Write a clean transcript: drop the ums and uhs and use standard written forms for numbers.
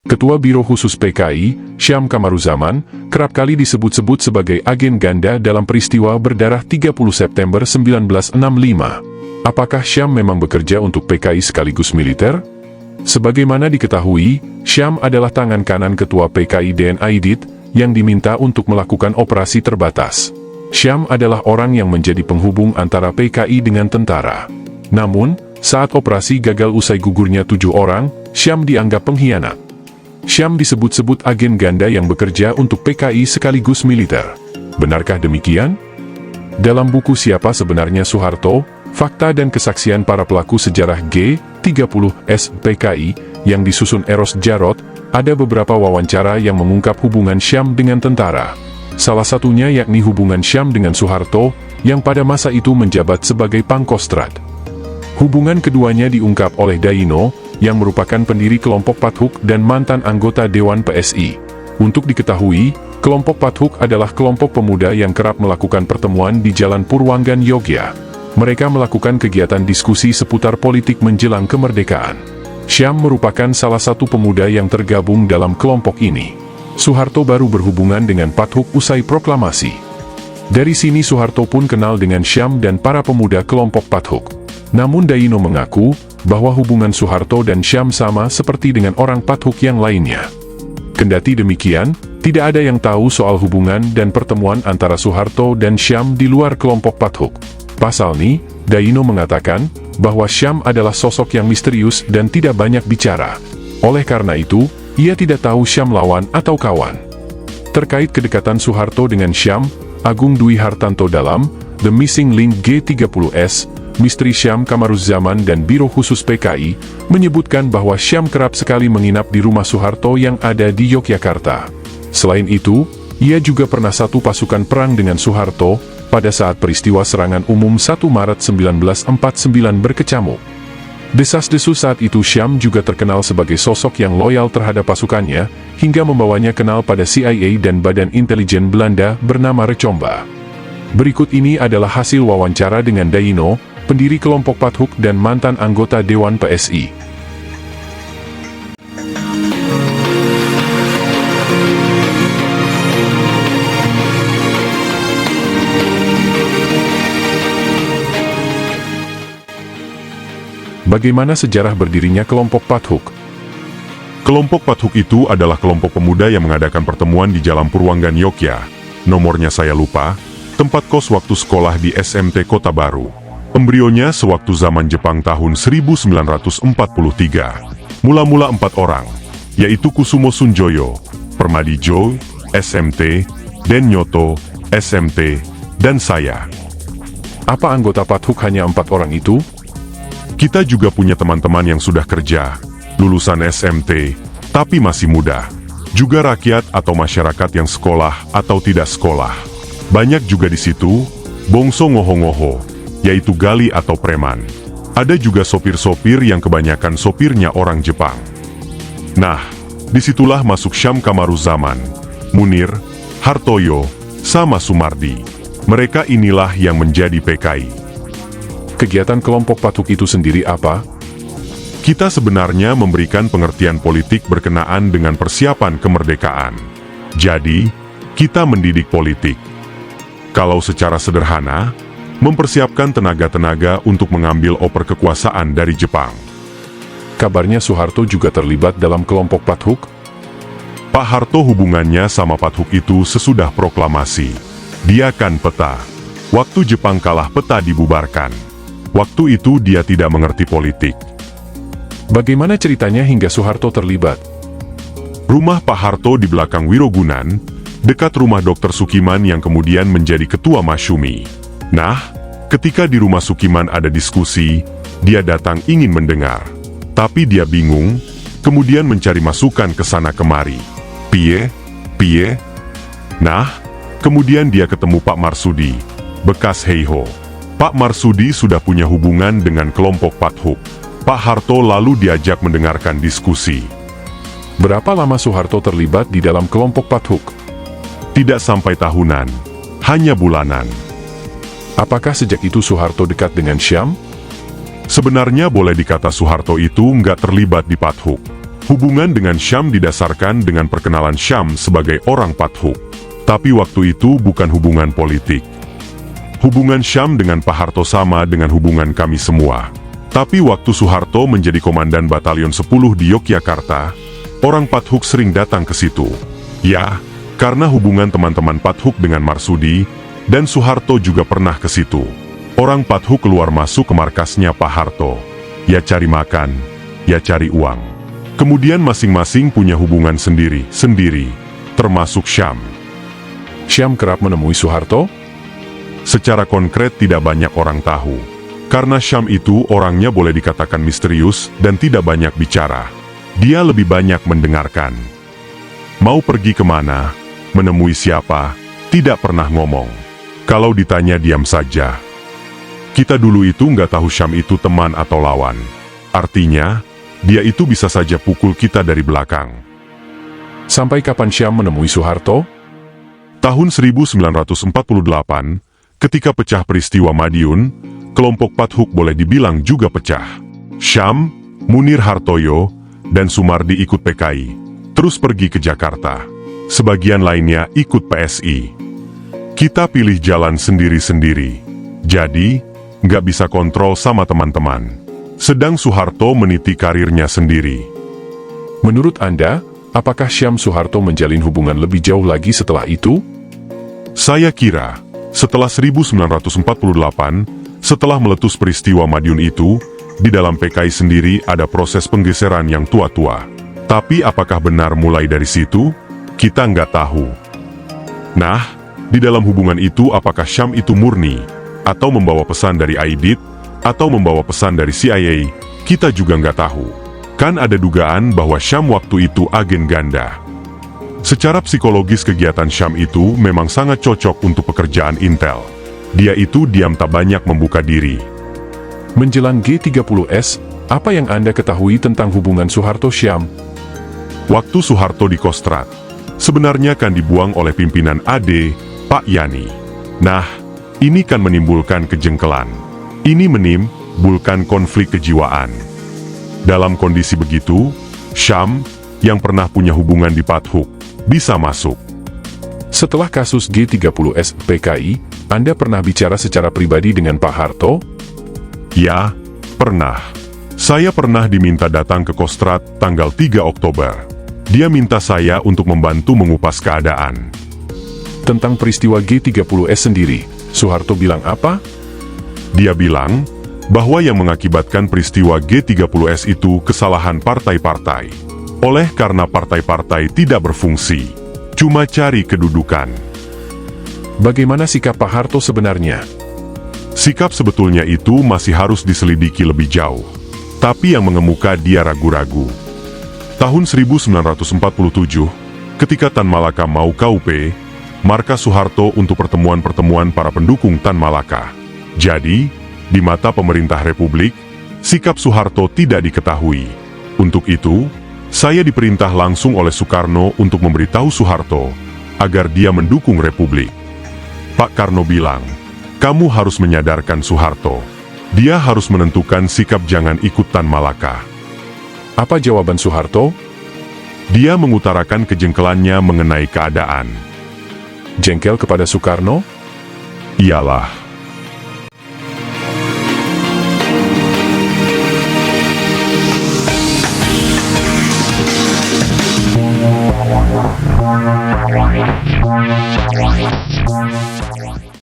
Ketua Biro Khusus PKI, Syam Kamaruzaman, kerap kali disebut-sebut sebagai agen ganda dalam peristiwa berdarah 30 September 1965. Apakah Syam memang bekerja untuk PKI sekaligus militer? Sebagaimana diketahui, Syam adalah tangan kanan Ketua PKI DN Aidit yang diminta untuk melakukan operasi terbatas. Syam adalah orang yang menjadi penghubung antara PKI dengan tentara. Namun, saat operasi gagal usai gugurnya 7 orang, Syam dianggap pengkhianat. Syam disebut-sebut agen ganda yang bekerja untuk PKI sekaligus militer. Benarkah demikian? Dalam buku Siapa Sebenarnya Soeharto, Fakta dan Kesaksian Para Pelaku Sejarah G30S PKI yang disusun Eros Jarot, ada beberapa wawancara yang mengungkap hubungan Syam dengan tentara. Salah satunya yakni hubungan Syam dengan Soeharto, yang pada masa itu menjabat sebagai Pangkostrat. Hubungan keduanya diungkap oleh Daino, yang merupakan pendiri kelompok Pathuk dan mantan anggota Dewan PSI. Untuk diketahui, kelompok Pathuk adalah kelompok pemuda yang kerap melakukan pertemuan di Jalan Purwanggan, Yogyakarta. Mereka melakukan kegiatan diskusi seputar politik menjelang kemerdekaan. Syam merupakan salah satu pemuda yang tergabung dalam kelompok ini. Soeharto baru berhubungan dengan Pathuk usai proklamasi. Dari sini Soeharto pun kenal dengan Syam dan para pemuda kelompok Pathuk. Namun Daino mengaku bahwa hubungan Soeharto dan Syam sama seperti dengan orang Pathuk yang lainnya. Kendati demikian, tidak ada yang tahu soal hubungan dan pertemuan antara Soeharto dan Syam di luar kelompok Pathuk. Pasalnya, Daino mengatakan bahwa Syam adalah sosok yang misterius dan tidak banyak bicara. Oleh karena itu, ia tidak tahu Syam lawan atau kawan. Terkait kedekatan Soeharto dengan Syam, Agung Dwi Hartanto dalam The Missing Link G30S, Misteri Syam Kamaruzaman dan Biro Khusus PKI, menyebutkan bahwa Syam kerap sekali menginap di rumah Soeharto yang ada di Yogyakarta. Selain itu, ia juga pernah satu pasukan perang dengan Soeharto pada saat peristiwa serangan umum 1 Maret 1949 berkecamuk. Desas-desus saat itu Syam juga terkenal sebagai sosok yang loyal terhadap pasukannya, hingga membawanya kenal pada CIA dan Badan Intelijen Belanda bernama Recomba. Berikut ini adalah hasil wawancara dengan Daino, pendiri kelompok Pathuk dan mantan anggota Dewan PSI. Bagaimana sejarah berdirinya kelompok Pathuk? Kelompok Pathuk itu adalah kelompok pemuda yang mengadakan pertemuan di Jalan Purwanggan, Yogyakarta. Nomornya saya lupa, tempat kos waktu sekolah di SMT Kota Baru. Embrionya sewaktu zaman Jepang tahun 1943. Mula-mula 4 orang, yaitu Kusumo Sunjoyo, Permadijo, SMT, Den Nyoto, SMT, dan saya. Apa anggota Pathuk hanya 4 orang itu? Kita juga punya teman-teman yang sudah kerja, lulusan SMT, tapi masih muda. Juga rakyat atau masyarakat yang sekolah atau tidak sekolah. Banyak juga di situ, bongso ngoho-ngoho, yaitu gali atau preman. Ada juga sopir-sopir yang kebanyakan sopirnya orang Jepang. Nah, disitulah masuk Syam Kamaruzaman, Munir, Hartoyo, sama Sumardi. Mereka inilah yang menjadi PKI. Kegiatan kelompok Pathuk itu sendiri apa? Kita sebenarnya memberikan pengertian politik berkenaan dengan persiapan kemerdekaan. Jadi, kita mendidik politik. Kalau secara sederhana, mempersiapkan tenaga-tenaga untuk mengambil oper kekuasaan dari Jepang. Kabarnya Soeharto juga terlibat dalam kelompok Pathuk? Pak Harto hubungannya sama Pathuk itu sesudah proklamasi. Dia kan peta. Waktu Jepang kalah peta dibubarkan. Waktu itu dia tidak mengerti politik. Bagaimana ceritanya hingga Soeharto terlibat? Rumah Pak Harto di belakang Wirogunan, dekat rumah Dr. Sukiman yang kemudian menjadi ketua Masyumi. Nah, ketika di rumah Sukiman ada diskusi, dia datang ingin mendengar. Tapi dia bingung, kemudian mencari masukan ke sana kemari. Piye? Nah, kemudian dia ketemu Pak Marsudi, bekas Heiho. Pak Marsudi sudah punya hubungan dengan kelompok Pathuk. Pak Harto lalu diajak mendengarkan diskusi. Berapa lama Soeharto terlibat di dalam kelompok Pathuk? Tidak sampai tahunan, hanya bulanan. Apakah sejak itu Soeharto dekat dengan Syam? Sebenarnya boleh dikata Soeharto itu nggak terlibat di Pathuk. Hubungan dengan Syam didasarkan dengan perkenalan Syam sebagai orang Pathuk. Tapi waktu itu bukan hubungan politik. Hubungan Syam dengan Pak Harto sama dengan hubungan kami semua. Tapi waktu Soeharto menjadi komandan Batalion 10 di Yogyakarta, orang Pathuk sering datang ke situ. Ya, karena hubungan teman-teman Pathuk dengan Marsudi, dan Soeharto juga pernah ke situ. Orang Pathuk keluar masuk ke markasnya Pak Harto. Ya cari makan, ya cari uang. Kemudian masing-masing punya hubungan sendiri-sendiri, termasuk Syam. Syam kerap menemui Soeharto? Secara konkret tidak banyak orang tahu. Karena Syam itu orangnya boleh dikatakan misterius dan tidak banyak bicara. Dia lebih banyak mendengarkan. Mau pergi kemana, menemui siapa, tidak pernah ngomong. Kalau ditanya diam saja. Kita dulu itu nggak tahu Syam itu teman atau lawan. Artinya, dia itu bisa saja pukul kita dari belakang. Sampai kapan Syam menemui Soeharto? Tahun 1948, ketika pecah peristiwa Madiun, kelompok Pathuk boleh dibilang juga pecah. Syam, Munir Hartoyo, dan Sumardi ikut PKI, terus pergi ke Jakarta. Sebagian lainnya ikut PSI. Kita pilih jalan sendiri-sendiri. Jadi, nggak bisa kontrol sama teman-teman. Sedang Soeharto meniti karirnya sendiri. Menurut Anda, apakah Syam Soeharto menjalin hubungan lebih jauh lagi setelah itu? Saya kira, setelah 1948, setelah meletus peristiwa Madiun itu, di dalam PKI sendiri ada proses penggeseran yang tua-tua. Tapi apakah benar mulai dari situ? Kita nggak tahu. Nah, di dalam hubungan itu apakah Syam itu murni, atau membawa pesan dari Aidit, atau membawa pesan dari CIA, kita juga nggak tahu. Kan ada dugaan bahwa Syam waktu itu agen ganda. Secara psikologis kegiatan Syam itu memang sangat cocok untuk pekerjaan Intel. Dia itu diam tak banyak membuka diri. Menjelang G30S, apa yang Anda ketahui tentang hubungan Soeharto-Syam? Waktu Soeharto di Kostrad, sebenarnya kan dibuang oleh pimpinan AD, Pak Yani. Nah, ini kan menimbulkan kejengkelan. Ini menimbulkan konflik kejiwaan. Dalam kondisi begitu, Syam, yang pernah punya hubungan di Pathuk, bisa masuk. Setelah kasus G30S PKI, Anda pernah bicara secara pribadi dengan Pak Harto? Ya, pernah. Saya pernah diminta datang ke Kostrad tanggal 3 Oktober. Dia minta saya untuk membantu mengupas keadaan. Tentang peristiwa G30S sendiri, Soeharto bilang apa? Dia bilang bahwa yang mengakibatkan peristiwa G30S itu kesalahan partai-partai. Oleh karena partai-partai tidak berfungsi, cuma cari kedudukan. Bagaimana sikap Pak Harto sebenarnya? Sikap sebetulnya itu masih harus diselidiki lebih jauh. Tapi yang mengemuka dia ragu-ragu. Tahun 1947, ketika Tan Malaka mau KUP, markas Soeharto untuk pertemuan-pertemuan para pendukung Tan Malaka. Jadi, di mata pemerintah Republik, sikap Soeharto tidak diketahui. Untuk itu, saya diperintah langsung oleh Soekarno untuk memberitahu Soeharto agar dia mendukung Republik. Pak Karno bilang, kamu harus menyadarkan Soeharto. Dia harus menentukan sikap jangan ikut Tan Malaka. Apa jawaban Soeharto? Dia mengutarakan kejengkelannya mengenai keadaan. Jengkel kepada Soekarno? Iyalah.